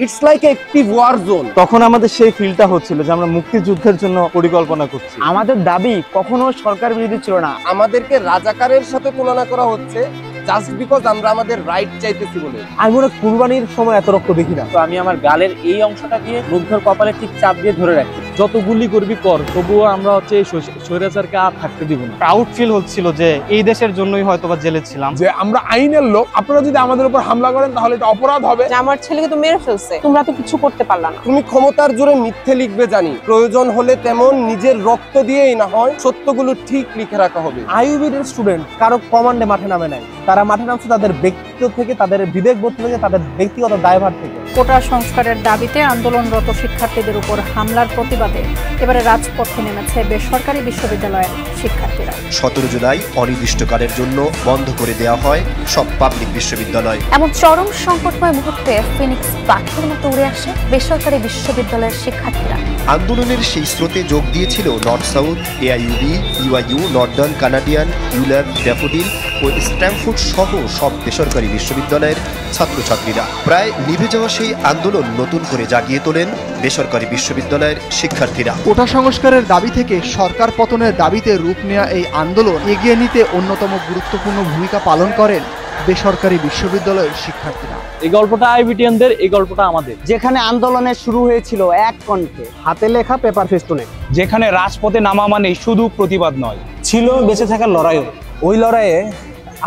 It's like active war zone. তখন আমাদের সেই ফিলটা হচ্ছিল যে আমরা মুক্তিযুদ্ধের জন্য পরিকল্পনা করছি। আমাদের দাবি কখনো সরকার বিরোধী ছিল না। আমাদেরকে রাজাকারের সাথে তুলনা করা হচ্ছে জাস্ট বিকজ আমরা আমাদের রাইট চাইতেছি বলে। আমি মনে কুরবানির সময় এত রক্ত দেখি না। তো আমি আমার গালের এই অংশটা দিয়ে মুগ্ধর কপালে ঠিক চাপ দিয়ে ধরে রাখি। যত গুলি করবি কর, তবুও আমরা হচ্ছে এই স্বৈরাচারকে আর থাকতে দিব না। প্রাউড ফিল হচ্ছিল যে এই দেশের জন্যই হয়তোবা জেলে ছিলাম, যে আমরা আইনের লোক, আপনারা যদি আমাদের উপর হামলা করেন তাহলে এটা অপরাধ হবে। আমার ছেলেকে তো মেরে ফেলছে, তোমরা তো কিছু করতে পারলা না। তুমি ক্ষমতার জোরে মিথ্যে লিখবে জানি, প্রয়োজন হলে তেমন নিজের রক্ত দিয়েই না হয় সত্যগুলো ঠিক লিখে রাখা হবে। আইইউবির স্টুডেন্ট কারো কমান্ডে মাঠে নামে নাই। তারা মাঠে নামছে তাদের ব্যক্তিত্ব থেকে, তাদের বিবেকবোধ থেকে, তাদের ব্যক্তিগত দায়ভার থেকে। কোটা সংস্কারের দাবিতে আন্দোলনরত শিক্ষার্থীদের উপর হামলার প্রতিবাদে এবারে রাজপথে নেমেছে বেসরকারি বিশ্ববিদ্যালয়ের শিক্ষার্থীরা। 17 জুলাই অনির্দিষ্টকালের জন্য বন্ধ করে দেওয়া হয় সব পাবলিক বিশ্ববিদ্যালয়। এমন চরম সংকটময় মুহূর্তে ফিনিক্স পাখির মতো উড়ে আসে বেসরকারি বিশ্ববিদ্যালয়ের শিক্ষার্থীরা। আন্দোলনের সেই স্রোতে যোগ দিয়েছিল North South, AIUB, UIU, Northern Canadian, ULAB, Daffodil ও স্ট্যামফোর্ড সহ সব বেসরকারি বিশ্ববিদ্যালয়ের ছাত্রছাত্রীরা। প্রায় নিভে যাওয়া সেই আন্দোলন নতুন করে জাগিয়ে তোলেন বেসরকারি বিশ্ববিদ্যালয়ের শিক্ষার্থীরা। কোটা সংস্কারের দাবি থেকে সরকার পতনের দাবিতে রূপ নেওয়া এই আন্দোলন এগিয়ে নিতে অন্যতম গুরুত্বপূর্ণ ভূমিকা পালন করেন বেসরকারি বিশ্ববিদ্যালয়ের শিক্ষার্থীরা। এই গল্পটা আইবিটিএনদের, এই গল্পটা আমাদের। যেখানে আন্দোলনের শুরু হয়েছিল এক কণ্ঠে, হাতে লেখা পেপার ফেস্টুনে, যেখানে রাজপথে নামা মানে শুধু প্রতিবাদ নয়, ছিল বেঁচে থাকার লড়াইও। ওই লড়াইয়ে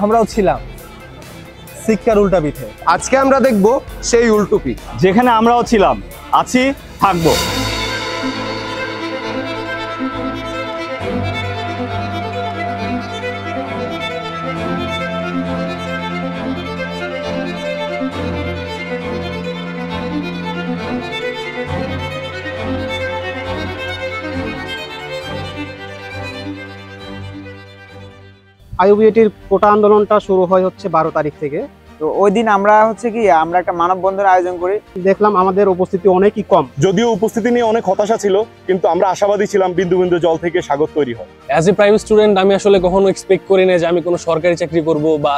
আমরাও ছিলাম শিক্ষার উল্টা পিঠে। আজকে আমরা দেখব সেই উল্টো পিঠ, যেখানে আমরাও ছিলাম, আছি, থাকবো। আইইউবিটির কোটা আন্দোলনটা শুরু হয় হচ্ছে 12 তারিখ থেকে। তো ওই দিন আমরা আমরা একটা মানববন্ধন আয়োজন করি। দেখলাম আমাদের উপস্থিতি অনেকই কম। যদিও উপস্থিতি নিয়ে অনেক হতাশা ছিল, কিন্তু আমরা আশাবাদী ছিলাম বিন্দু বিন্দু জল থেকে সাগর তৈরি হয়। অ্যাজ এ প্রাইভেট স্টুডেন্ট আমি আসলে কখনো এক্সপেক্ট করি না যে আমি কোনো সরকারি চাকরি করব বা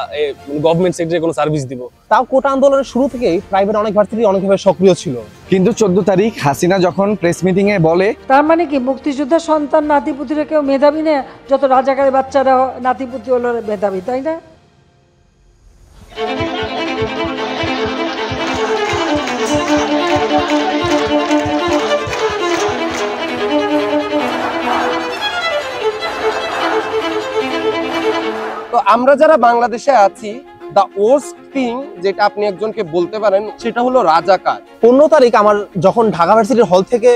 গভর্নমেন্ট সেক্টরে কোনো সার্ভিস দিব। তাও কোটা আন্দোলনের শুরু থেকেই প্রাইভেট অনেক ভার্সিটি অনেকভাবে সক্রিয় ছিল। কিন্তু 14 তারিখ হাসিনা যখন প্রেস মিটিং এ বলে, তার মানে কি মুক্তিযোদ্ধার সন্তান নাতিপুতিরা কেউ মেধাবী না? যত রাজাকারের বাচ্চারা নাতিপুতি হলো মেধাবী, তাই না? তো আমরা যারা বাংলাদেশে আছি, দ্য ওয়ার্স্ট থিং যেটা আপনি একজনকে বলতে পারেন সেটা হলো রাজাকার। 15 তারিখ আমার যখন ঢাকা ভার্সিটির হল থেকে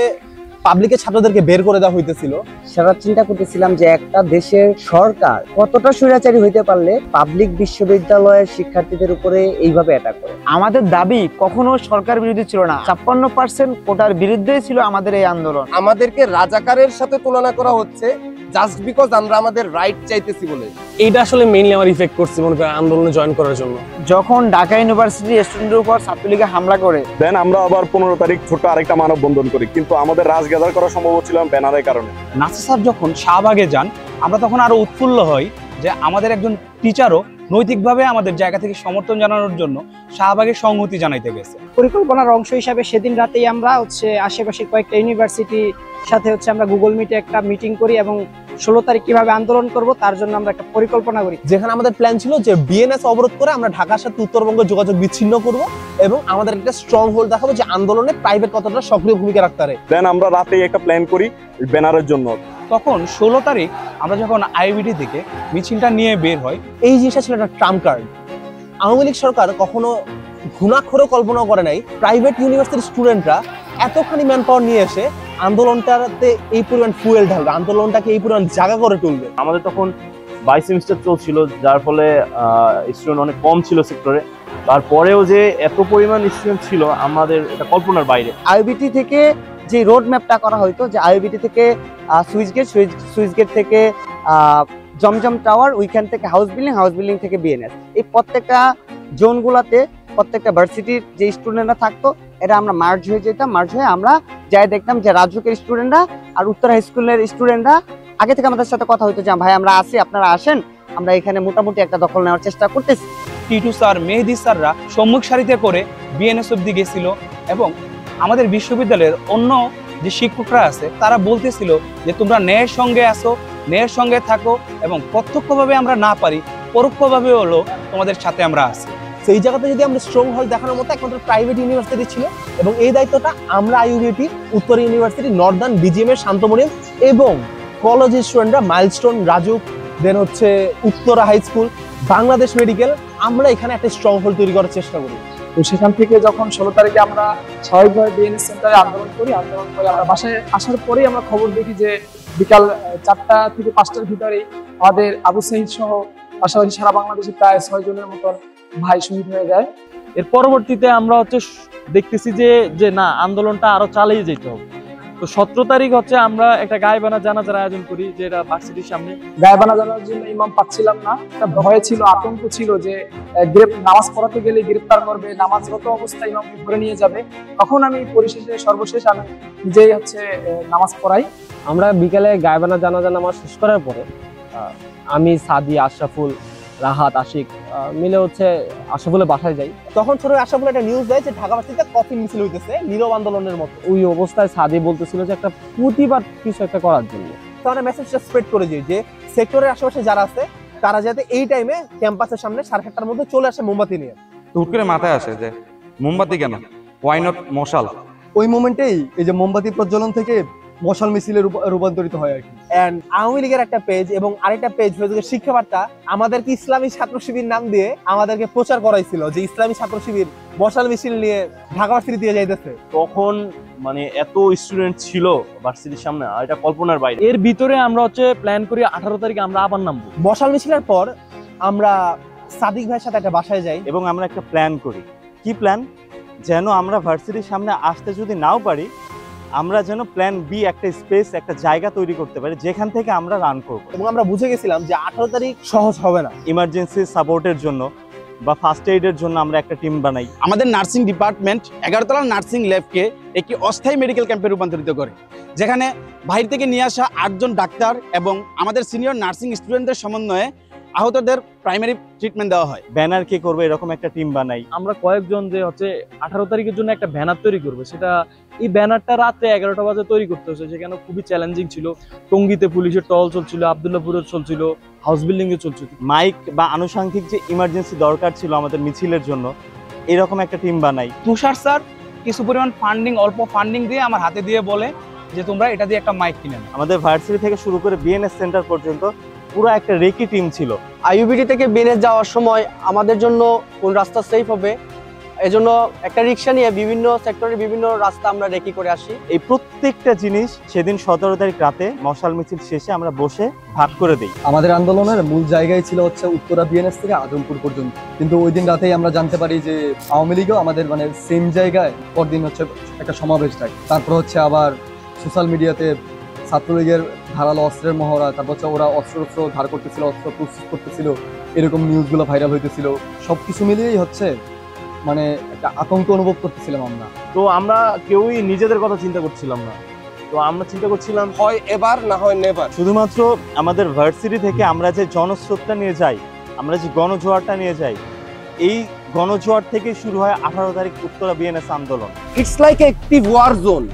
পাবলিকের ছাত্রদেরকে বের করে দেওয়া হইতেছিল, সেটা চিন্তা করতেছিলাম যে একটা দেশের সরকার কতটা স্বৈরাচারী হইতে পারলে পাবলিক বিশ্ববিদ্যালয়ের শিক্ষার্থীদের উপরে এইভাবে অ্যাটাক করে। আমাদের দাবি কখনো সরকার বিরোধী ছিল না। 56% কোটার বিরুদ্ধেই ছিল আমাদের এই আন্দোলন। আমাদেরকে রাজাকারের সাথে তুলনা করা হচ্ছে জাস্ট বিকজ আমরা আমাদের রাইট চাইতেছি বলে। এইটা আসলে মেইনলি আমার ইফেক্ট করছে মনে করেন আন্দোলনে জয়েন করার জন্য। যখন ঢাকা ইউনিভার্সিটি স্টুডেন্টের উপর ছাত্রলীগে হামলা করে, দেন আমরা আবার 15 তারিখ ছোট আরেকটা মানববন্ধন করি, কিন্তু আমাদের রাজ গ্যাদার করা সম্ভব ছিল ব্যানারের কারণে। নাসির স্যার যখন শাহবাগে যান, আমরা তখন আরো উৎফুল্ল হই যে আমাদের একজন টিচারও নৈতিকভাবে আমাদের জায়গা থেকে সমর্থন জানানোর জন্য শাহবাগের সংহতি জানাইতে গেছে। পরিকল্পনার অংশ হিসাবে সেদিন রাতেই আমরা আশেপাশে কয়েকটা ইউনিভার্সিটি সাথে আমরা গুগল মিটে একটা মিটিং করি এবং 16 তারিখ কিভাবে আন্দোলন করব তার জন্য আমরা একটা পরিকল্পনা করি। যেখানে আমাদের প্ল্যান ছিল যে বিএনএস অবরোধ করে আমরা ঢাকার সাথে উত্তরবঙ্গের যোগাযোগ বিচ্ছিন্ন করব এবং আমাদের একটা স্ট্রং হোল্ড দেখাবো যে আন্দোলনে প্রাইভেট কতটা সক্রিয় ভূমিকা রাখতে পারে। দেন আমরা রাতেই একটা প্ল্যান করি ব্যানারের জন্য। তখন 16 তারিখ আমরা যখন আইবিটি থেকে মিছিলটা নিয়ে বের হয়, এই জিনিসটা ছিল একটা ট্রাম্প কার্ড। আওয়ামী লীগ সরকার কখনো ঘুণাক্ষরেও কল্পনা করে নাই প্রাইভেট ইউনিভার্সিটির স্টুডেন্টরা এতখানি ম্যান পাওয়ার নিয়ে এসে আন্দোলনটাতে এই পরিমাণ ফুয়েল ঢালবে, আন্দোলনটাকে এই পরিমাণ জায়গা করে তুলবে। আমাদের তখন 22 সেমিস্টার চলছিল, যার ফলে স্টুডেন্ট অনেক কম ছিল সেক্টরে। তারপরেও যে এত পরিমাণ স্টুডেন্ট ছিল আমাদের এটা কল্পনার বাইরে। আইবিটি থেকে যে রোড ম্যাপটা করা হয়তো, যে আইবিটি থেকে সুইচ গেট থেকে জমজম টাওয়ার, ওইখান থেকে হাউস বিল্ডিং থেকে বিএনএস, এই প্রত্যেকটা জোনগুলাতে প্রত্যেকটা ভার্সিটির যে স্টুডেন্টরা থাকতো এটা আমরা মার্জ হয়ে যেতাম। মার্জ হয়ে আমরা যাই দেখতাম যে রাজুকের স্টুডেন্টরা আর উত্তর হাই স্কুলের স্টুডেন্টরা আগে থেকে আমাদের সাথে কথা হইতো যে ভাই আমরা আসি, আপনারা আসেন, আমরা এখানে মোটামুটি একটা দখল নেওয়ার চেষ্টা করতেছি। টিটু স্যার, মেহেদি স্যাররা সম্মুখ সারিতে করে বিএনএস অব্দি গেছিল এবং আমাদের বিশ্ববিদ্যালয়ের অন্য যে শিক্ষকরা আছে তারা বলতেছিল যে তোমরা ন্যায়ের সঙ্গে আসো, ন্যায়ের সঙ্গে থাকো এবং প্রত্যক্ষভাবে আমরা না পারি পরোক্ষভাবে হলো তোমাদের সাথে আমরা আছি। সেই জায়গাতে যদি আমরা স্ট্রং হোল্ড দেখানোর মতো একমাত্র প্রাইভেট ইউনিভার্সিটি ছিল এবং এই দায়িত্বটা আমরা আইইউবিটি, উত্তর ইউনিভার্সিটি, নর্দার্ন, বিজিএম এর শান্তমরিয়াম এবং কলেজের স্টুডেন্টরা মাইলস্টোন, রাজুক, দেন হচ্ছে Uttara high school, Bangladesh medical, আমরা এখানে একটা স্ট্রং হোল্ড তৈরি করার চেষ্টা করি। তো সেখান থেকে যখন 16 তারিখে আমরা স্বাভাবিকভাবে বিএনএস সেন্টারে আন্দোলন করে আমরা বাসায় আসার পরেই আমরা খবর দেখি যে বিকাল 4টা থেকে 5টার ভিতরে আমাদের আবু সাইদ সহ পাশাপাশি সারা বাংলাদেশে প্রায় 6 জনের মতন ভাই শহীদ হয়ে যায়। এর পরবর্তীতে আমরা দেখতেছি যে না, আন্দোলনটা আরো চালিয়ে যেতে হবে। তো 17 তারিখ আমরা একটা গায়েবানা জানাজার আয়োজন করি, যেটা ভার্সিটির সামনে। গায়েবানা জানার জন্য ইমাম পাচ্ছিলাম না, একটা ভয় ছিল, আতঙ্ক ছিল যে নামাজ পড়াতে গেলে গ্রেপ্তার করবে, নামাজরত অবস্থায় ইমামকে ধরে নিয়ে যাবে। তখন আমি সর্বশেষ আমি নিজেই নামাজ পড়াই। আমরা বিকেলে গায়েবানা জানাজা নামাজ শেষ করার পরে আমি, সাদি, আশরাফুল, রাহাত, আশিক মিলে আশরাফুলের বাসায় যাই। তখন ছোট আশরাফুল একটা নিউজ দেয় যে ঢাকা ভার্সিটিতে কফিন মিছিল হইতেছে নীরব আন্দোলনের মতো। ওই অবস্থায় সাদি বলতেছিল যে একটা প্রতিবাদ কিছু একটা করার জন্য। তো আমরা মেসেজটা স্প্রেড করে দিই যে সেক্টরের আশেপাশে যারা আছে তারা যাতে এই টাইমে ক্যাম্পাসের সামনে 7:30টার মধ্যে চলে আসে মোমবাতি নিয়ে। তো হুট করে মাথায় আসে যে মোমবাতি কেন, ওয়াই নট মশাল। ওই মোমেন্টেই এই যে মোমবাতি প্রজ্বলন থেকে মশাল মিছিলে রূপান্তরিত হয় আর কি। এন্ড আওয়ামী লীগের একটা পেজ এবং আরেকটা পেজ ফেসবুকের শিক্ষা বার্তা আমাদেরকে ইসলামী ছাত্র শিবির নাম দিয়ে আমাদেরকে প্রচার করাইছিল যে ইসলামী ছাত্র শিবির মশাল মিছিল নিয়ে ঢাকা ভার্সিটি দিয়ে যাইতেছে। তখন এত স্টুডেন্ট ছিল ভার্সিটির সামনে, এটা কল্পনার বাইরে। এর ভিতরে আমরা প্ল্যান করি 18 তারিখে আমরা আবার নামবো। মশাল মিছিলের পর আমরা সাদিক ভাইয়ের সাথে একটা বাসায় যাই এবং আমরা একটা প্ল্যান করি। কি প্ল্যান? যেন আমরা ভার্সিটির সামনে আসতে যদি নাও পারি, আমরা যেন প্ল্যান বি একটা স্পেস, একটা জায়গা তৈরি করতে পারি যেখান থেকে আমরা রান করব। এবং আমরা বুঝে গেছিলাম যে 18 তারিখ সহজ হবে না। ইমার্জেন্সি সাপোর্টের জন্য বা ফার্স্ট এইডের জন্য আমরা একটা টিম বানাই। আমাদের নার্সিং ডিপার্টমেন্ট 11 তলার নার্সিং ল্যাবকে একটি অস্থায়ী মেডিকেল ক্যাম্পে রূপান্তরিত করে, যেখানে বাইরে থেকে নিয়ে আসা 8 জন ডাক্তার এবং আমাদের সিনিয়র নার্সিং স্টুডেন্টদের সমন্বয়ে আহতদের প্রাইমারি ট্রিটমেন্ট দেওয়া হয়। ব্যানার কে করবে এরকম একটা টিম বানাই। আমরা কয়েকজন যে 18 তারিখের জন্য একটা ব্যানার তৈরি করবো, সেটা এই ব্যানারটা রাতে 11টা বাজে তৈরি করতে হচ্ছে, সেখানে খুবই চ্যালেঞ্জিং ছিল। টঙ্গীতে পুলিশের টহল চলছিল, আব্দুল্লাহপুরে চলছিল, হাউস বিল্ডিং এ চলছিল। মাইক বা আনুষঙ্গিক যে ইমার্জেন্সি দরকার ছিল আমাদের মিছিলের জন্য, এরকম একটা টিম বানাই। তুষার স্যার কিছু পরিমাণ ফান্ডিং, অল্প ফান্ডিং দিয়ে আমার হাতে দিয়ে বলে যে তোমরা এটা দিয়ে একটা মাইক কিনেন। আমাদের ভার্সিটি থেকে শুরু করে বিএনএস সেন্টার পর্যন্ত পুরো একটা রেকি টিম ছিল। আইইউবিটি থেকে বিএনএস যাওয়ার সময় আমাদের জন্য কোন রাস্তা সেফ হবে, এজন্য একটা রিক্সা নিয়ে বিভিন্ন সেক্টরে বিভিন্ন রাস্তা আমরা রেকি করে আসি। এই প্রত্যেকটা জিনিস সেদিন 17 তারিখ রাতে মশাল মিছিল শেষে আমরা বসে ভাগ করে দিই। আমাদের আন্দোলনের মূল জায়গায় ছিল উত্তরা বিএনএস থেকে আজমপুর পর্যন্ত, কিন্তু ওই দিন রাতেই আমরা জানতে পারি যে আওয়ামী লীগও আমাদের সেম জায়গায় পরদিন একটা সমাবেশ ডাকে। তারপর আবার সোশ্যাল মিডিয়াতে ছাত্রলীগের ধারালো অস্ত্রের মহড়া, তারপর ওরা অস্ত্র ধার করতেছিল, অস্ত্র প্রস্তুত করতেছিল, এরকম নিউজগুলো ভাইরাল হইতেছিল। সবকিছু মিলিয়েই একটা আতঙ্ক অনুভব করতেছিলাম আমরা। তো আমরা কেউই নিজেদের কথা চিন্তা করছিলাম না, তো আমরা চিন্তা করছিলাম হয় এবার না হয় নেভার। শুধুমাত্র আমাদের ভার্সিটি থেকে আমরা যে জনস্রোতটা নিয়ে যাই, আমরা যে গণজোয়ারটা নিয়ে যাই, এই গণজোয়ার থেকে শুরু হয় 18 তারিখ উত্তরা বিএনএস আন্দোলন। It's like active war zone.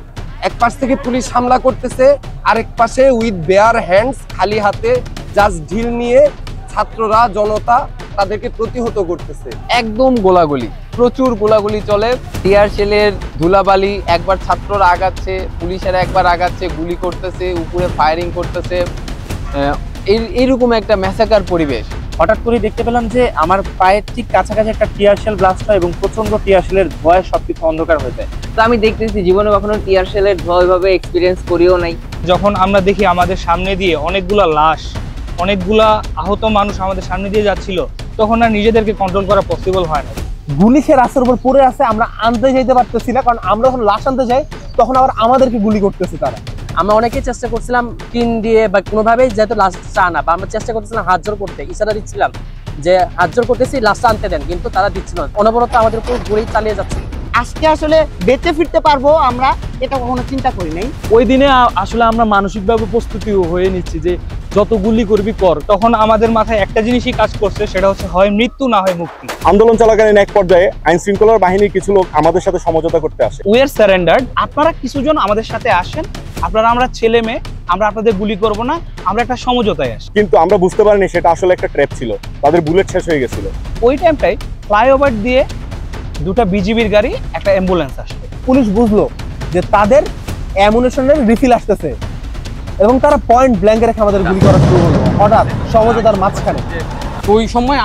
এক পাশ থেকে পুলিশ হামলা করতেছে, আরেক পাশে উইথ বেয়ার হ্যান্ডস, খালি হাতে জাস্ট ঢিল নিয়ে ছাত্ররা, জনতা তাদেরকে প্রতিহত করতেছে। একদম গোলাগুলি, প্রচুর গোলাগুলি চলে। টিয়ার শেলের ধুলাবালি, একবার ছাত্ররা আগাচ্ছে, পুলিশেরা একবার আগাচ্ছে, গুলি করতেছে, উপরে ফায়ারিং করতেছে, এইরকম একটা ম্যাসাকার পরিবেশ। হঠাৎ করে দেখতে পেলাম যে আমার পায়ের ঠিক কাছাকাছি একটা টিয়ার শেল ব্লাস্ট হয় এবং প্রচন্ড টিয়ার শেলের ধোঁয়ায় সবকিছু অন্ধকার হয়ে যায়। তো আমি দেখতেছি জীবনে কখনো টিয়ার শেলের ধোঁয়া ওইভাবে এক্সপিরিয়েন্স করিও নাই। যখন আমরা দেখি আমাদের সামনে দিয়ে অনেকগুলা লাশ, অনেকগুলা আহত মানুষ আমাদের সামনে দিয়ে যাচ্ছিল, তখন আর নিজেদেরকে কন্ট্রোল করা পসিবল হয় না। গুলি সে রাস্তার উপর পড়ে আছে, আমরা আনতে যাইতে পারতেছি না, কারণ আমরা যখন লাশ আনতে যাই তখন আবার আমাদেরকে গুলি করতেছে তারা। আমরা অনেকেই চেষ্টা করছিলাম টিন দিয়ে বা কোনোভাবেই যেহেতু লাশটা আনা, বা আমরা চেষ্টা করতেছিলাম হাত জোর করতে, ইশারা দিচ্ছিলাম যে হাত জোর করতেছি, লাশটা আনতে দেন, কিন্তু তারা দিচ্ছিল না, অনবরত আমাদের উপর গুলি চালিয়ে যাচ্ছে। আজকে আসলে বেঁচে ফিরতে পারবো আমরা এটা কখনো চিন্তা করি নাই। ওই দিনে আসলে আমরা মানসিকভাবে প্রস্তুতি হয়ে নিচ্ছি যে যত গুলি করবি কর। তখন আমাদের মাথায় একটা জিনিসই কাজ করছে, সেটা হচ্ছে হয় মৃত্যু না হয় মুক্তি। আন্দোলন চলাকালীন এক পর্যায়ে আইন শৃঙ্খলার বাহিনীর কিছু লোক আমাদের সাথে সমঝোতা করতে আসে। উই আর সারেন্ডার্ড, আপনারা কিছুজন আমাদের সাথে আসেন, আপনারা আমরা ছেলে মেয়ে, আমরা আপনাদের গুলি করব না, আমরা একটা সমঝোতায় আসি। কিন্তু আমরা বুঝতে পারিনি সেটা আসলে একটা ট্র্যাপ ছিল, তাদের বুলেট শেষ হয়ে গেছিল। ওই টাইমটাই ফ্লাইওভার দিয়ে দুটো বিজিবির গাড়ি, একটা অ্যাম্বুলেন্স আসলো। পুলিশ বুঝলো যে তাদের অ্যামুনেশনের রিফিল আসতেছে এবং তারা পয়েন্ট ব্ল্যাঙ্কে রেখে আমাদের গুলি করা শুরু করলো হঠাৎ সমঝোতার মাঝখানে। ওই সময়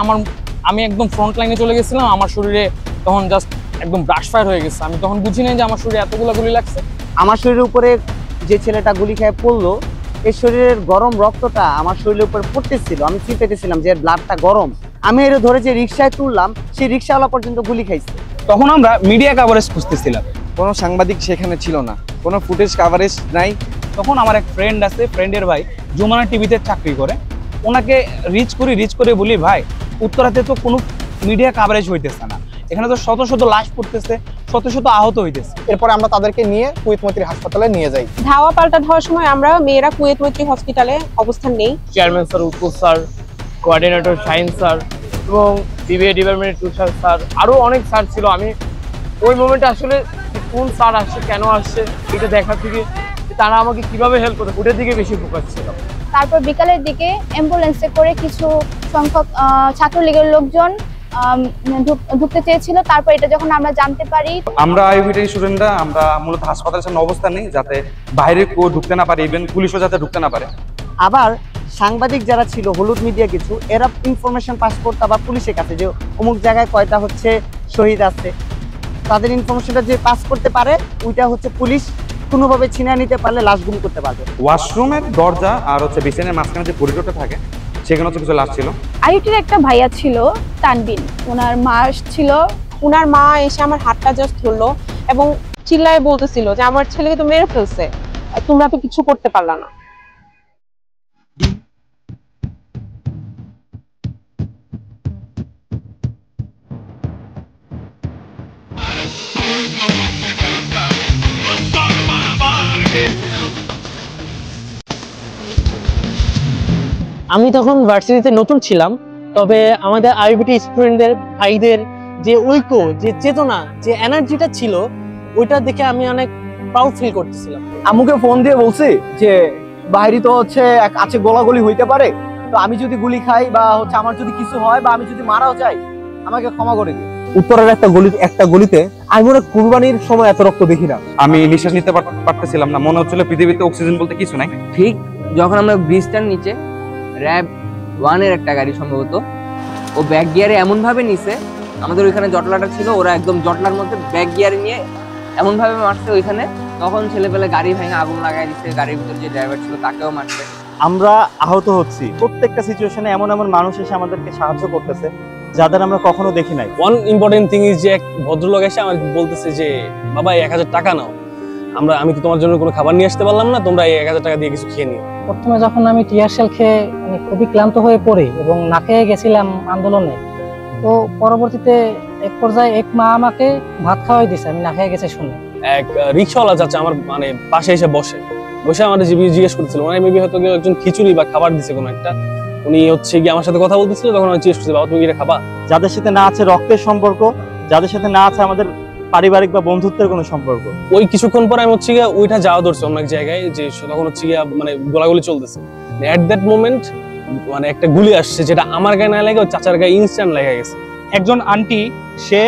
আমি একদম ফ্রন্ট লাইনে চলে গেছিলাম, আমার শরীরে তখন জাস্ট একদম ব্রাশ ফায়ার হয়ে গেছে। আমি তখন বুঝি নাই যে আমার শরীরে এতগুলো গুলি লাগছে। আমার শরীরের উপরে যে ছেলেটা গুলি খেয়ে পড়লো, এই শরীরের গরম রক্তটা আমার শরীরের উপরে পড়তেছিল, আমি ফিল পেতেছিলাম যে ব্লাডটা গরম। আমি এর ধরে যে রিক্সায় তুললাম, সেই রিক্সাওয়ালা পর্যন্ত গুলি খাইছে। তখন আমরা মিডিয়া কাভারেজ খুঁজতেছিলাম, কোনো সাংবাদিক সেখানে ছিল না, কোনো ফুটেজ কাভারেজ নাই। তখন আমার এক ফ্রেন্ড আছে, ফ্রেন্ডের ভাই যমুনা টিভিতে চাকরি করে, ওনাকে রিচ করে বলি, ভাই উত্তরাতে তো কোনো মিডিয়া কাভারেজ হইতেছে না, এখানে তো শত শত লাশ পড়তেছে, শত শত আহত হইতেছে। এরপরে আমরা তাদেরকে নিয়ে কুয়েত মৈত্রী হাসপাতালে নিয়ে যাই। ধাওয়া পাল্টা ধাওয়ার সময় আমরা মেয়েরা কুয়েত মৈত্রী হসপিটালে অবস্থান নেই। Chairman sir, Utpal sir, coordinator Shahin sir এবং সিবিআই ডিপার্টমেন্টের তুষার স্যার, আরও অনেক স্যার ছিল। আমি ওই মোমেন্টে আসলে কোন স্যার আসছে, কেন আসছে, এটা দেখা থেকে তারা আমাকে কিভাবে হেল্প করে, ওটার দিকে বেশি ফোকাস ছিল। তারপর বিকালের দিকে অ্যাম্বুলেন্সে করে কিছু সংখ্যক ছাত্রলীগের লোকজন ঢুকতে চেয়েছিল। তারপর এটা যখন আমরা জানতে পারি, আমরা আইভিটি স্টুডেন্টরা আমরা মূলত হাসপাতালের সামনে অবস্থান নেই, যাতে বাইরে কেউ ঢুকতে না পারে, ইভেন পুলিশও যাতে ঢুকতে না পারে। আবার সাংবাদিক যারা ছিল, হলুদ মিডিয়া কিছু, এরা ইনফরমেশন পাস করতে আবার পুলিশের কাছে যে অমুক জায়গায় কয়টা হচ্ছে শহীদ আছে, তাদের ইনফরমেশনটা যে পাস করতে পারে, ওইটা হচ্ছে পুলিশ কোনোভাবে ছিনিয়ে নিতে পারলে লাশ গুম করতে পারবে। ওয়াশরুমের দরজা আর হচ্ছে বিছানার মাঝখানে যে করিডোরটা থাকে, সেখানে হচ্ছে কিছু লাশ ছিল। আইটির একটা ভাইয়া ছিল তানবিন, ওনার মা ছিল, ওনার মা এসে আমার হাতটা জাস্ট ধরলো এবং চিল্লায় বলতেছিল যে আমার ছেলেকে তো মেরে ফেলছে, তোমরা তো কিছু করতে পারলা না। আমি তখন ভার্সিটিতে নতুন ছিলাম, তবে আমাদের আইবিটি স্টুডেন্টদের ভাইদের যে ঐক্য, যে চেতনা, যে এনার্জিটা ছিল, ওইটা দেখে আমি অনেক প্রাউড ফিল করতেছিলাম। আম্মুকে ফোন দিয়ে বলছি যে বাইরে তো হচ্ছে আছে গোলাগুলি হইতে পারে, তো আমি যদি গুলি খাই বা হচ্ছে আমার যদি কিছু হয় বা আমি যদি মারাও যাই, আমাকে ক্ষমা করে দিই। উত্তরের একটা গলিতে আমি মনে কুরবানির সময় এত রক্ত দেখি না। আমি নিঃশ্বাস নিতে পারতেছিলাম না, মনে হচ্ছিল পৃথিবীতে অক্সিজেন বলতে কিছু নাই। ঠিক যখন আমরা ব্রিজটার নিচে র্যাব 1-এর একটা গাড়ি সম্ভবত ও ব্যাক গিয়ারে এমন ভাবে নিছে, আমাদের ওইখানে জটলাটা ছিল, ওরা একদম জটলার মধ্যে ব্যাক গিয়ার নিয়ে এমন ভাবে মারছে ওইখানে, তখন ছেলেপেলে গাড়ি ভেঙে আগুন লাগাই দিচ্ছে, গাড়ির ভিতরে যে ড্রাইভার ছিল তাকেও মারছে। আমরা আহত হচ্ছি, প্রত্যেকটা সিচুয়েশনে এমন এমন মানুষ এসে আমাদেরকে সাহায্য করতেছে যাদের আমরা কখনো দেখি নাই। ওয়ান ইম্পর্টেন্ট থিং ইজ যে এক ভদ্রলোক এসে আমাকে বলতেছে যে বাবা 1000 টাকা নাও, আমি তো তোমার জন্য কোনো খাবার নিয়ে আসতে পারলাম না, তোমরা এই 1000 টাকা দিয়ে কিছু খেয়ে নিও। প্রথমে যখন আমি টিয়ারশেল খেয়ে খুবই ক্লান্ত হয়ে পড়ি এবং না খেয়ে গেছিলাম আন্দোলনে, তো পরবর্তীতে এক পর্যায়ে এক মা আমাকে ভাত খাওয়াই দিছে আমি না খেয়ে গেছে শুনে। এক রিক্সাওয়ালা চাচা আমার পাশে এসে বসে আমাদের জিজ্ঞেস করছিল, মানে মেবি হয়তো কেউ একজন খিচুড়ি বা খাবার দিছে কোনো একটা, উনি হচ্ছে গিয়ে আমার সাথে কথা বলতেছিল, তখন আমি জিজ্ঞেস করছি বাবা তুমি এটা খাবা। যাদের সাথে না আছে রক্তের সম্পর্ক, যাদের সাথে না আছে আমাদের পারিবারিক বা বন্ধুত্বের কোনো সম্পর্ক, ওই কিছুক্ষণ পরে আমি হচ্ছে গিয়ে ওইটা যাওয়া ধরছে অনেক জায়গায়, যে তখন হচ্ছে গিয়ে মানে গোলাগুলি চলতেছে। এট দ্যাট মোমেন্ট মানে একটা গুলি আসছে, যেটা আমার গায়ে না লাগে ওই চাচার গায়ে ইনস্ট্যান্ট লেগে গেছে। একজন আন্টি সে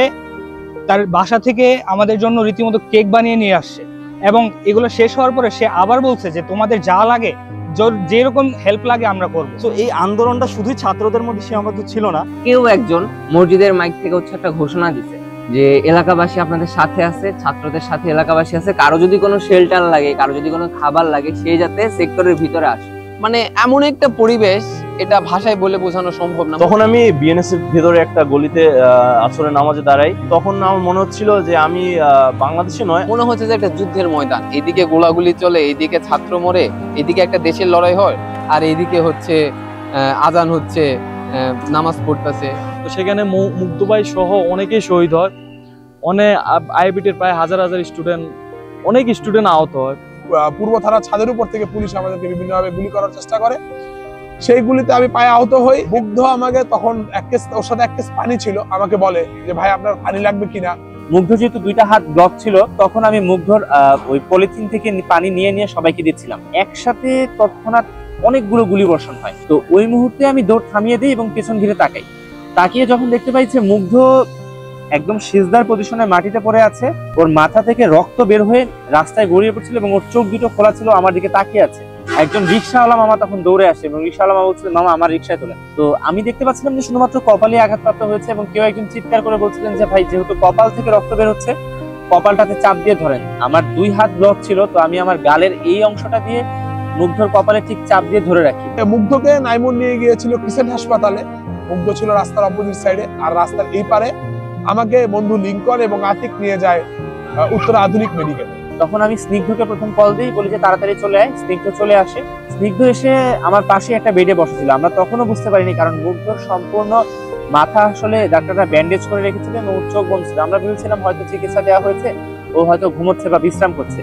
তার বাসা থেকে আমাদের জন্য রীতিমতো কেক বানিয়ে নিয়ে আসছে, এবং এগুলো শেষ হওয়ার পরে সে আবার বলছে যে তোমাদের যা লাগে, যেরকম হেল্প লাগে আমরা করবো। তো এই আন্দোলনটা শুধুই ছাত্রদের মধ্যে সীমাবদ্ধ ছিল না, কেউ একজন মসজিদের মাইক থেকে হচ্ছে একটা ঘোষণা দিছে যে এলাকাবাসী আপনাদের সাথে আছে, ছাত্রদের সাথে এলাকাবাসী আছে, কারো যদি কোনো শেল্টার লাগে, কারো যদি কোনো খাবার লাগে, সে যাতে সেক্টরের ভিতরে আসে। মানে এমন একটা পরিবেশ, এটা ভাষায় বলে বোঝানো সম্ভব না। তখন আমি বিএনএস এর ভিতরে একটা গলিতে আসরে নামাজে দাঁড়াই, তখন আমার মনে হচ্ছিল যে আমি বাংলাদেশে নয়, মনে হচ্ছে যে একটা যুদ্ধের ময়দান, এইদিকে গোলাগুলি চলে, এইদিকে ছাত্র মরে, এইদিকে একটা দেশের লড়াই হয়, আর এইদিকে হচ্ছে আজান হচ্ছে, নামাজ পড়তেছে। তো সেখানে মুগ্ধ ভাই সহ অনেকেই শহীদ হয়, অনেক আইবিটির প্রায় হাজার স্টুডেন্ট, অনেক স্টুডেন্ট আহত হয়। পূর্ব থানার ছাদের উপর থেকে পুলিশ আমাদেরকে বিভিন্নভাবে গুলি করার চেষ্টা করে। সেই গুলিতে আমি পায়ে আহত হই। মুগ্ধ আমাকে তখন ওর সাথে 1 কেস পানি ছিল, আমাকে বলে যে ভাই আপনার পানি লাগবে কিনা। মুগ্ধ যেহেতু 2টা হাত ব্লক ছিল, তখন আমি মুগ্ধর ওই পলিথিন থেকে পানি নিয়ে নিয়ে সবাইকে দিচ্ছিলাম। একসাথে তৎক্ষণাৎ অনেকগুলো গুলি বর্ষণ হয়। তো ওই মুহূর্তে আমি দৌড় থামিয়ে দিই এবং পেছন ঘিরে তাকাই। তাকিয়ে যখন দেখতে পাই যে মুগ্ধ একদম সিজদার পজিশনে মাটিতে পড়ে আছে, ওর মাথা থেকে রক্ত বের হয়ে রাস্তায় গড়িয়ে পড়ছিল এবং ওর চোখ দুটো খোলা ছিল, আমার দিকে তাকিয়ে আছে। একজন রিক্সাওয়ালা মামা তখন দৌড়ে আসে এবং রিক্সাওয়ালা মামা বলছিলেন মামা আমার রিক্সায় তোলেন। তো আমি দেখতে পাচ্ছিলাম যে শুধুমাত্র কপালে আঘাতপ্রাপ্ত হয়েছে এবং কেউ একজন চিৎকার করে বলছিলেন যে ভাই যেহেতু কপাল থেকে রক্ত বের হচ্ছে, কপালটাতে চাপ দিয়ে ধরেন। আমার 2 হাত ব্লক ছিল, তো আমি আমার গালের এই অংশটা দিয়ে মুগ্ধর কপালে ঠিক চাপ দিয়ে ধরে রাখি। মুগ্ধকে নাইমুন নিয়ে গিয়েছিল ক্রিসেন্ট হাসপাতালে। মুগ্ধ ছিল রাস্তার অপোজিট সাইডে, আর রাস্তার এই পারে আমাকে বন্ধু লিঙ্কন এবং আতিক নিয়ে যায় উত্তরা আধুনিক মেডিকেল। তখন আমি স্নিগ্ধকে প্রথম কল দিই, বলি যে তাড়াতাড়ি চলে আয়। স্নিগ্ধ চলে আসে। স্নিগ্ধ এসে আমার পাশে একটা বেডে বসেছিল। আমরা তখনও বুঝতে পারিনি, কারণ মুগ্ধর সম্পূর্ণ মাথা আসলে ডাক্তাররা ব্যান্ডেজ করে রেখেছিলেন, ওর চোখ বন্ধ ছিল। আমরা ভেবেছিলাম হয়তো চিকিৎসা দেওয়া হয়েছে, ও হয়তো ঘুমোচ্ছে বা বিশ্রাম করছে।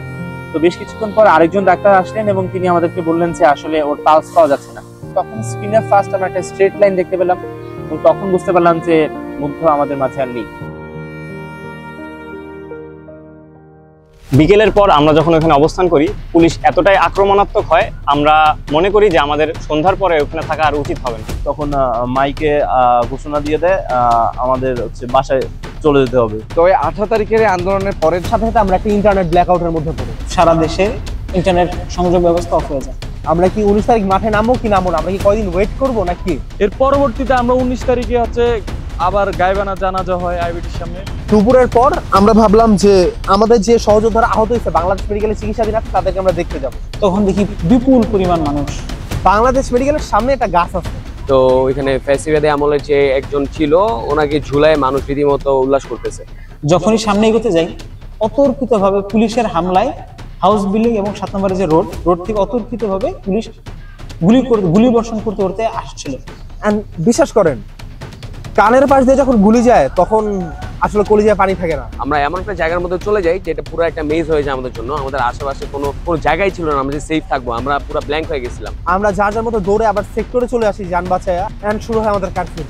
তো বেশ কিছুক্ষণ পর আরেকজন ডাক্তার আসলেন এবং তিনি আমাদেরকে বললেন যে আসলে ওর পালস পাওয়া যাচ্ছে না। তখন স্ক্রিনে ফার্স্ট আমরা একটা স্ট্রেট লাইন দেখতে পেলাম এবং তখন বুঝতে পারলাম যে মুগ্ধ আমাদের মাঝে আর নেই। বিকেলের পর আমরা যখন ওখানে অবস্থান করি, পুলিশ এতটাই আক্রমণাত্মক হয়, আমরা মনে করি যে আমাদের সন্ধ্যার পরে ওখানে থাকা আর উচিত হবে না। তখন মাইকে ঘোষণা দিয়ে দেয় আমাদের হচ্ছে বাসায় চলে যেতে হবে। তো ওই 18 তারিখের আন্দোলনের পরের সাথে সাথে আমরা একটা ইন্টারনেট ব্ল্যাকআউটের মধ্যে পড়ি। সারা দেশে ইন্টারনেট সংযোগ ব্যবস্থা অফ হয়ে যায়। আমরা কি 19 তারিখ মাঠে নামবো কি নামবো না, আমরা কি কয়দিন ওয়েট করবো নাকি? এর পরবর্তীতে আমরা 19 তারিখে হচ্ছে আবার গায়বানা জানাজা হয় আইবিটির সামনে। দুপুরের পর আমরা ভাবলাম যে আমাদের যে সহযোদ্ধারা আহত হয়েছে বাংলাদেশ মেডিকেলে চিকিৎসাধীন আছে তাদেরকে আমরা দেখতে যাব। তখন দেখি বিপুল পরিমাণ মানুষ। বাংলাদেশ মেডিকেলের সামনে একটা গাছ আছে। তো এখানে ফ্যাসিবাদী আমলের যে একজন ছিল, ওনাকে ঝুলায় মানুষ রীতিমতো উল্লাস করতেছে। যখনই সামনে এগোতে যাই, অতর্কিতভাবে পুলিশের হামলায় হাউস বিল্ডিং এবং 7 নম্বরের যে রোড থেকে অতর্কিতভাবে পুলিশ গুলি বর্ষণ করতে করতে আসছিল। বিশ্বাস করেন, কানের পাশ দিয়ে যখন গুলি যায় তখন আসলে কলিজায় পানি থাকে না। আমরা এমন একটা জায়গার মধ্যে চলে যাই যেটা পুরো একটা মেজ হয়ে যায় আমাদের জন্য। আমাদের আশেপাশে কোনো জায়গায় ছিল না আমরা যে সেফ থাকবো, আমরা পুরো ব্ল্যাঙ্ক হয়ে গেছিলাম। আমরা যার মতো দৌড়ে আবার সেক্টরে চলে আসি যান বাঁচায়, এন্ড শুরু হয় আমাদের কারফিউ।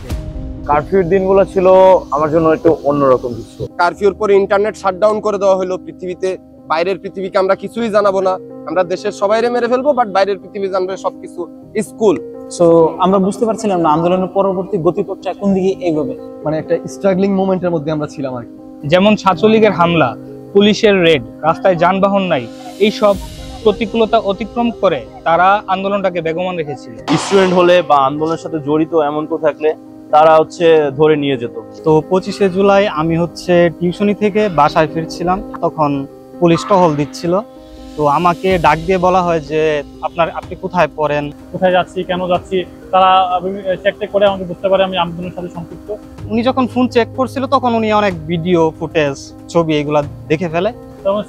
কারফিউর দিনগুলো ছিল আমার জন্য একটু অন্যরকম কিছু। কারফিউর পরে ইন্টারনেট শাটডাউন করে দেওয়া হলো পৃথিবীতে। বাইরের পৃথিবীকে আমরা কিছুই জানাবো না, আমরা দেশের সবাইরে মেরে ফেলবো, বাট বাইরের পৃথিবী জানবে সবকিছু স্কুল। সো আমরা বুঝতে পারছিলাম না আন্দোলনের পরবর্তী গতিপথটা কোন দিকে এগোবে। মানে একটা স্ট্রাগলিং মোমেন্টের মধ্যে আমরা ছিলাম আর কি। যেমন ছাত্রলীগের হামলা, পুলিশের রেড, রাস্তায় যানবাহন নাই, এইসব প্রতিকূলতা অতিক্রম করে তারা আন্দোলনটাকে বেগমান রেখেছিল। স্টুডেন্ট হলে বা আন্দোলনের সাথে জড়িত এমন কেউ থাকলে তারা হচ্ছে ধরে নিয়ে যেত। তো 25শে জুলাই আমি হচ্ছে টিউশনি থেকে বাসায় ফিরছিলাম, তখন পুলিশ টহল দিচ্ছিল। তো আমাকে ডাক দিয়ে বলা হয় যে আপনি কোথায় পড়েন, কোথায় যাচ্ছি, কেন যাচ্ছি, তারা চেক করে আমাকে বুঝতে পারে আমি আন্দোলনের সাথে সম্পৃক্ত। উনি যখন ফোন চেক করছিল তখন উনি অনেক ভিডিও ফুটেজ, ছবি এগুলা দেখে ফেলে। তখন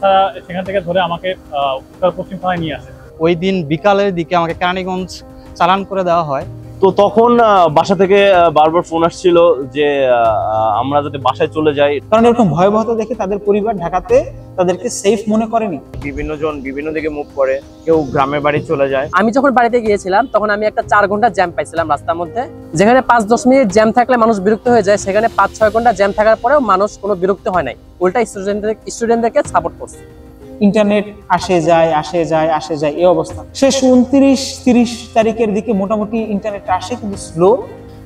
সেখান থেকে ধরে আমাকে উত্তর পশ্চিম থানায় নিয়ে আসে। ওই দিন বিকালের দিকে আমাকে কেরানীগঞ্জ চালান করে দেওয়া হয়। তো তখন বাসা থেকে বারবার ফোন আসছিল যে আমরা যাতে বাসায় চলে যাই, কারণ এরকম ভয়াবহতা দেখে তাদের পরিবার ঢাকাতে তাদেরকে সেফ মনে করেনি। বিভিন্ন জন বিভিন্ন দিকে মুভ করে, কেউ গ্রামের বাড়ি চলে যায়। আমি যখন বাড়িতে গিয়েছিলাম তখন আমি একটা 4 ঘন্টা জ্যাম পাইছিলাম রাস্তার মধ্যে। যেখানে 5-10 মিনিট জ্যাম থাকলে মানুষ বিরক্ত হয়ে যায়, সেখানে 5-6 ঘন্টা জ্যাম থাকার পরেও মানুষ কোনো বিরক্ত হয় নাই, উল্টা স্টুডেন্টদেরকে সাপোর্ট করছে। ইন্টারনেট আসে যায় এই অবস্থা। শেষ 29-30 তারিখের দিকে মোটামুটি ইন্টারনেট আসে, কিন্তু স্লো।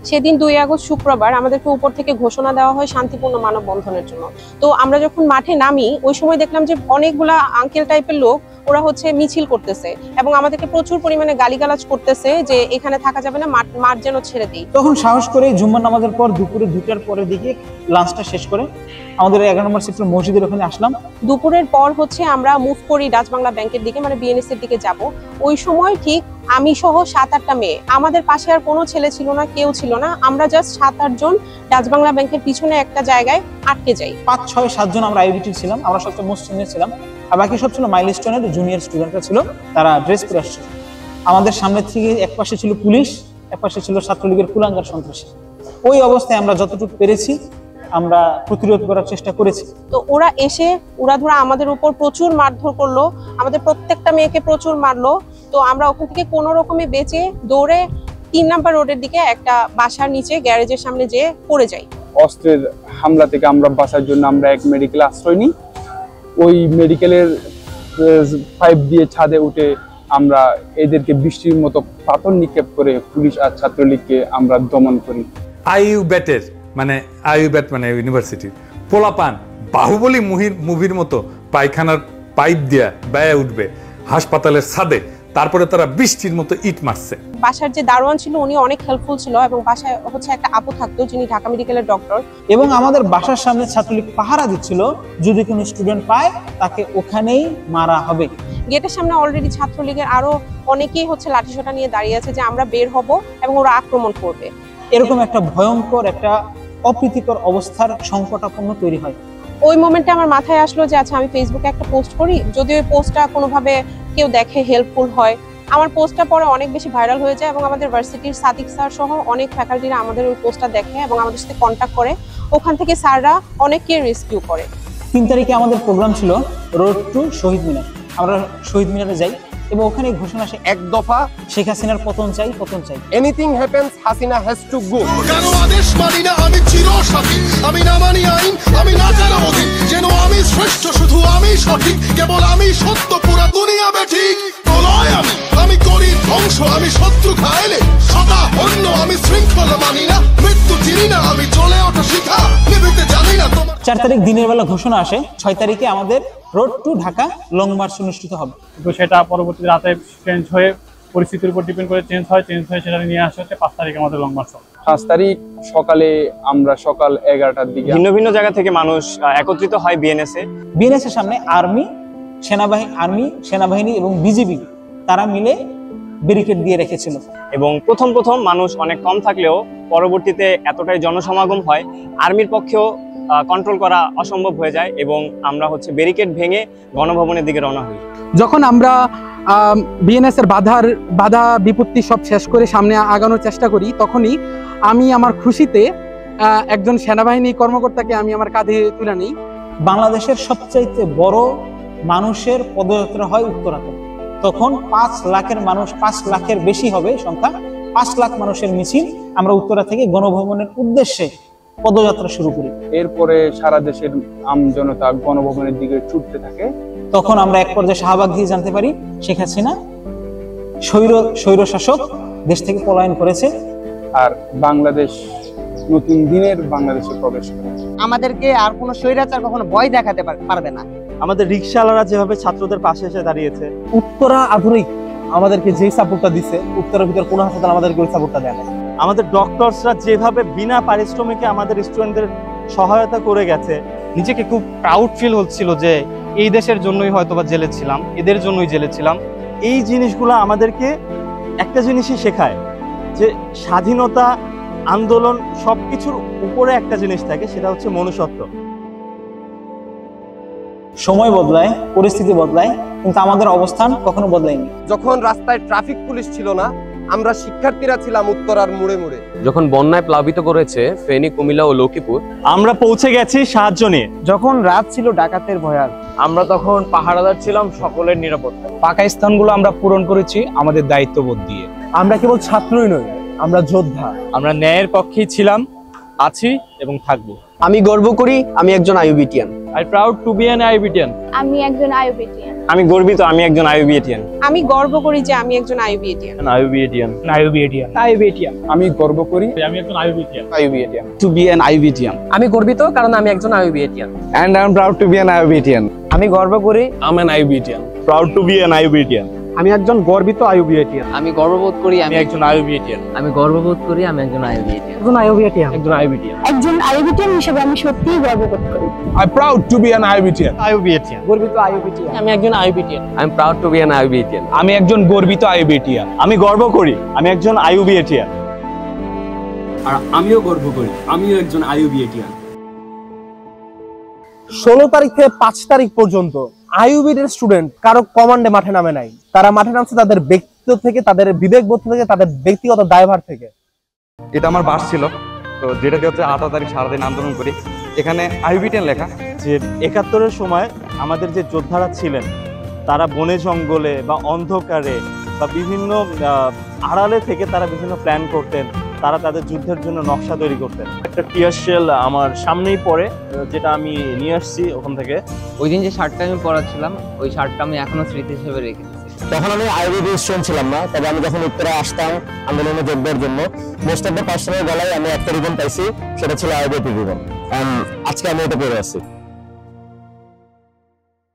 সেদিন 2 আগস্ট শুক্রবার আমাদেরকে উপর থেকে ঘোষণা দেওয়া হয় শান্তিপূর্ণ মানববন্ধনের জন্য। তো আমরা যখন মাঠে নামি ওই সময় দেখলাম যে অনেকগুলা আঙ্কেল টাইপের লোক ওরা হচ্ছে মিছিল করতেছে এবং আমাদেরকে প্রচুর পরিমাণে গালিগালাজ করতেছে যে এখানে থাকা যাবে না, মাঠ যেন ছেড়ে দিই। তখন সাহস করে জুম্মার নামাজের পর দুপুরে 2টার পরের দিকে লাঞ্চটা শেষ করে আমাদের 11 নম্বর সেক্টর মসজিদের ওখানে আসলাম। দুপুরের পর হচ্ছে আমরা মুভ করি ডাচ বাংলা ব্যাংকের দিকে, মানে বিএনএস এর দিকে যাব। ওই সময় ঠিক আমি সহ 7-8টা মেয়ে, আমাদের পাশে আর কোনো ছেলে ছিল না, কেউ ছিল না, আমরা জাস্ট 7-8 জন ডাচ বাংলা ব্যাংকের পিছনে একটা জায়গায় আটকে যাই। 5-6-7 জন আমরা আইবিটি ছিলাম, আমরা সবচেয়ে মোস্ট সিনিয়র ছিলাম, আর বাকি সব ছিল মাইলস্টোনের জুনিয়র স্টুডেন্টরা ছিল, তারা ড্রেস পরে আসছে। আমাদের সামনে থেকে এক পাশে ছিল পুলিশ, এক পাশে ছিল ছাত্রলীগের কুলাঙ্গার সন্ত্রাসী। ওই অবস্থায় আমরা যতটুকু পেরেছি আমরা প্রতিরোধ করার চেষ্টা করেছি। তো ওরা এসে উড়াধুরা আমাদের উপর প্রচুর মারধর করলো, আমাদের প্রত্যেকটা মেয়েকে প্রচুর মারলো। তো আমরা ওখান থেকে কোনো রকমে বেঁচে দৌড়ে 3 নাম্বার রোডের দিকে একটা বাসার নিচে গ্যারেজের সামনে যেয়ে পড়ে যাই। অস্ত্রের হামলা থেকে আমরা বাঁচার জন্য আমরা এক মেডিকেলে আশ্রয় নিই। ওই মেডিকেলের পাইপ দিয়ে ছাদে উঠে আমরা এদেরকে বৃষ্টির মতো পাথর নিক্ষেপ করে পুলিশ আর ছাত্রলীগকে আমরা দমন করি। আইইউ ব্যাটের মানে আইইউ ব্যাট মানে ইউনিভার্সিটির পোলাপান বাহুবলী মুভির মতো পায়খানার পাইপ দিয়া ব্যয় উঠবে হাসপাতালের ছাদে, তারপরে তারা বৃষ্টির মতো ইট মারছে। বাসার যে দারোয়ান ছিল উনি অনেক হেল্পফুল ছিল এবং বাসায় হচ্ছে একটা আপু থাকতো যিনি ঢাকা মেডিকেলের ডক্টর। এবং আমাদের বাসার সামনে ছাত্রলীগ পাহারা দিচ্ছিল, যদি কোনো স্টুডেন্ট পায় তাকে ওখানেই মারা হবে। গেটের সামনে অলরেডি ছাত্রলীগের আরো অনেকেই হচ্ছে লাঠিসোঁটা নিয়ে দাঁড়িয়ে আছে যে আমরা বের হব এবং ওরা আক্রমণ করবে। এরকম একটা ভয়ঙ্কর, একটা অপ্রীতিকর অবস্থার সংকটাপন্ন তৈরি হয়। ওই মোমেন্টে আমার মাথায় আসলো যে আচ্ছা আমি ফেসবুকে একটা পোস্ট করি, যদি ওই পোস্টটা কোনোভাবে কেউ দেখে হেল্পফুল হয়। আমার পোস্টটা পরে অনেক বেশি ভাইরাল হয়ে যায় এবং আমাদের ভার্সিটির সাদিক স্যার সহ অনেক ফ্যাকাল্টিরা আমাদের ওই পোস্টটা দেখে এবং আমাদের সাথে কন্ট্যাক্ট করে। ওখান থেকে স্যাররা অনেককে রেস্কিউ করে। 3 তারিখে আমাদের প্রোগ্রাম ছিল রোড টু শহীদ মিনার। আমরা শহীদ মিনারে যাই এবং ওখানে ঘোষণা আসে এক দফা, শেখ হাসিনার পতন চাই, পতন চাই। Anything happens, Hasina has to go. কেন আদেশ মানি না আমি চিরসাথী, আমি না মানি আইন, আমি না জানো অধীন, যেন আমি শ্রেষ্ঠ, শুধু আমি সঠিক, কেবল আমি সত্য, পুরা দুনিয়া বেঠিক। প্রলয় আমি করি ধ্বংস, আমি শত্রু খাইলে সদা হন্য, আমি শৃঙ্খল মানি না, মৃত্যু চিনি না, আমি চলে ওঠা শিখা নিভিতে জানি না। 4 তারিখ দিনের বেলা ঘোষণা আসে, 6 তারিখে আমাদের road to Dhaka long march অনুষ্ঠিত হবে। তো সেটা পরবর্তী রাতে চেঞ্জ হয়ে পরিস্থিতির উপর ডিপেন্ড করে চেঞ্জ হয় সেটা নিয়ে আসা হচ্ছে 5 তারিখে আমাদের লং মার্চ। 5 তারিখ সকালে আমরা সকাল 11টার দিকে ভিন্ন ভিন্ন জায়গা থেকে মানুষ একত্রিত হয় বিএনএস এর সামনে। আর্মি, সেনাবাহিনী এবং বিজিবি তারা মিলে ব্যারিকেড দিয়ে রেখেছিল। এবং প্রথম মানুষ অনেক কম থাকলেও পরবর্তীতে এতটাই জনসমাগম হয় আর্মির পক্ষেও কন্ট্রোল করা অসম্ভব হয়ে যায় এবং আমরা হচ্ছে ব্যারিকেড ভেঙে গণভবনের দিকে রওনা হই। যখন আমরা বিএনএস এর বাধা বিপত্তি সব শেষ করে সামনে আগানোর চেষ্টা করি, তখনই আমি আমার খুশিতে একজন সেনাবাহিনী কর্মকর্তাকে আমি আমার কাঁধে তুলে নিই। বাংলাদেশের সবচাইতে বড় মানুষের পদযাত্রা হয় উত্তরাতে। তখন 5 লাখের মানুষ, 5 লাখের বেশি হবে সংখ্যা, 5 লাখ মানুষের মিছিল আমরা উত্তরা থেকে গণভবনের উদ্দেশ্যে পদযাত্রা শুরু করি। এরপরে সারা দেশের আমজনতা গণভবনের দিকে ছুটতে থাকে। তখন আমরা এক পর্যায়ে শাহবাগ দিয়ে জানতে পারি শেখ হাসিনা স্বৈর শাসক দেশ থেকে পলায়ন করেছে আর বাংলাদেশ নতুন দিনের বাংলাদেশে প্রবেশ করে। আমাদেরকে আর কোনো স্বৈরাচার কখনো ভয় দেখাতে পারবে না। আমাদের রিকশাওয়ালারা যেভাবে ছাত্রদের পাশে এসে দাঁড়িয়েছে, উত্তরা আধুনিক আমাদেরকে যেই সাপোর্টটা দিচ্ছে, উত্তরের ভিতর কোনো হাসপাতাল আমাদেরকে ওই সাপোর্টটা দেয় না। আমাদের ডক্টরসরা যেভাবে বিনা পারিশ্রমিকে আমাদের স্টুডেন্টদের সহায়তা করে গেছে, নিজেকে খুব প্রাউড ফিল হচ্ছিল যে এই দেশের জন্যই হয়তোবা জেলে ছিলাম, এদের জন্যই জেলে ছিলাম। এই জিনিসগুলো আমাদেরকে একটা জিনিসই শেখায় যে স্বাধীনতা, আন্দোলন সবকিছুর উপরে একটা জিনিস থাকে, সেটা হচ্ছে মনুষ্যত্ব। সময় বদলায়, পরিস্থিতি বদলায়, কিন্তু আমাদের অবস্থান কখনো বদলায়নি। যখন রাস্তায় ট্রাফিক পুলিশ ছিল না, আমরা শিক্ষার্থীরা ছিলাম উত্তরার মোড়ে মোড়ে। যখন বন্যায় প্লাবিত করেছে ফেনী, কুমিল্লা ও লক্ষ্মীপুর, আমরা পৌঁছে গেছি সাহায্য নিয়ে। যখন রাত ছিল ডাকাতের ভয়াল, আমরা তখন পাহারাদার ছিলাম সকলের নিরাপত্তা। পাকা স্থানগুলো আমরা পূরণ করেছি আমাদের দায়িত্ববোধ দিয়ে। আমরা কেবল ছাত্রই নই, আমরা যোদ্ধা। আমরা ন্যায়ের পক্ষেই ছিলাম, আছি এবং থাকবো। আমি গর্ব করি আমি একজন IUBATian. I proud to be an IUBATian. আমি একজন আইইউবিটিয়ান। আমি গর্বিত আমি একজন আইইউবিটিয়ান। আমি গর্ব করি যে আমি একজন আইইউবিটিয়ান। আমি গর্ব করি আমি একজন IUBATian. To be an IUBATian. আমি গর্বিত কারণ আমি একজন আইইউবিটিয়ান। and I am proud to be an আইইউবিটিয়ান। আমি গর্ব করি আমি an IUBATian. Proud to be an IUBATian. আমি একজন গর্বিত আইইউবিটিয়ান। আমি গর্ববোধ করি আমি একজন আইইউবিটিয়ান। আমি গর্ববোধ করি আমি একজন আইইউবিটিয়ান। একজন আইইউবিটিয়ান। একজন আইইউবিটিয়ান। একজন আইইউবিটিয়ান হিসেবে আমি সত্যিই গর্ববোধ করি। I proud to be an আইইউবিটিয়ান। আইইউবিটিয়ান। গর্বিত আইইউবিটিয়ান। আমি একজন IUBATian. I am proud to be an IUBATian. আমি একজন গর্বিত আইইউবিটিয়ান। আমি গর্ব করি আমি একজন আইইউবিটিয়ান। আর আমিও গর্ব করি আমিও একজন আইইউবিটিয়ান। 16 তারিখ থেকে 5 তারিখ পর্যন্ত আইইউবির স্টুডেন্ট কারো কমান্ডে মাঠে নামে নাই। তারা মাঠে নামছে তাদের ব্যক্তিত্ব থেকে, তাদের বিবেকবোধ থেকে, তাদের ব্যক্তিগত দায়ভার থেকে। এটা আমার বাস ছিল, তো যেটাতে হচ্ছে 18 তারিখ সারাদিন আন্দোলন করি। এখানে আইইউবিটিয়ান লেখা যে 71-এর সময় আমাদের যে যোদ্ধারা ছিলেন, তারা বনে জঙ্গলে বা অন্ধকারে বা বিভিন্ন আড়ালে থেকে তারা বিভিন্ন প্ল্যান করতেন, তারা তাদের যুদ্ধের জন্য নকশা তৈরি করতেন। একটা টিয়ার শেল আমার সামনেই পড়ে, যেটা আমি নিয়ে আসছি ওখান থেকে। ওই দিন যে শার্টটা আমি পরাচ্ছিলাম ওই শার্টটা আমি এখনো স্মৃতি হিসেবে রেখেছি। তখন আমি আইবিবি স্টুডেন্ট ছিলাম না, তবে আমি যখন উত্তরে আসতাম আন্দোলনে যোগ দেওয়ার জন্য, মোস্ট অফ দ্য পার্সনের গলায় আমি একটা রিবন পাইছি, সেটা ছিল আইবিবি রিবন। আজকে আমি এটা পরে আছি।